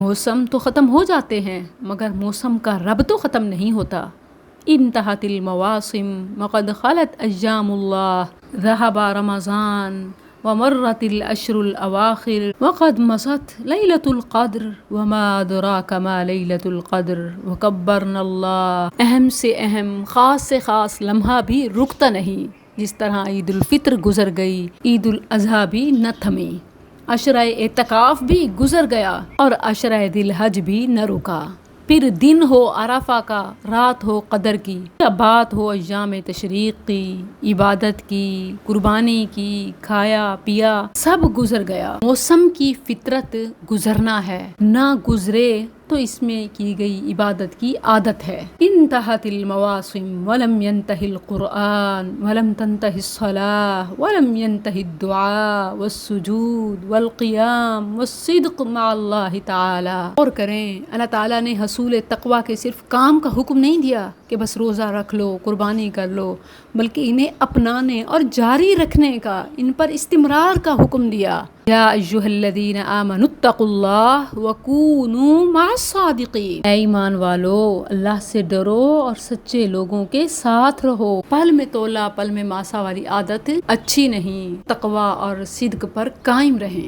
موسم تو ختم ہو جاتے ہیں مگر موسم کا رب تو ختم نہیں ہوتا۔ انتہت المواسم وقد خلت ایام اللہ ذہب رمضان ومرت الاشر الاواخر وقد مست لیلۃ القدر وما ادراک ما لیلۃ القدر وکبرنا اللہ۔ اہم سے اہم، خاص سے خاص لمحہ بھی رکتا نہیں۔ جس طرح عید الفطر گزر گئی، عید الاضحیٰ بھی نہ تھمی، عشرہ اعتکاف بھی گزر گیا اور عشرہ ذی الحج بھی نہ رکا۔ پھر دن ہو عرفہ کا، رات ہو قدر کی، یا بات ہو ایام تشریق کی، عبادت کی، قربانی کی، کھایا پیا، سب گزر گیا۔ موسم کی فطرت گزرنا ہے، نہ گزرے تو اس میں کی گئی عبادت کی عادت ہے۔ انتہت المواسم ولم ینتہی القرآن ولم تنتہی الصلاۃ ولم ینتہی الدعاء والسجود والقیام والصدق مع اللہ تعالی۔ اور کریں، اللہ تعالیٰ نے حصول تقویٰ کے صرف کام کا حکم نہیں دیا کہ بس روزہ رکھ لو، قربانی کر لو، بلکہ انہیں اپنانے اور جاری رکھنے کا، ان پر استمرار کا حکم دیا۔ یا ایھا الذین آمنوا اتقوا اللہ وکونوا مع الصادقین۔ اے ایمان والو، اللہ سے ڈرو اور سچے لوگوں کے ساتھ رہو۔ پل میں تولا پل میں ماسا والی عادت اچھی نہیں، تقویٰ اور صدق پر قائم رہیں۔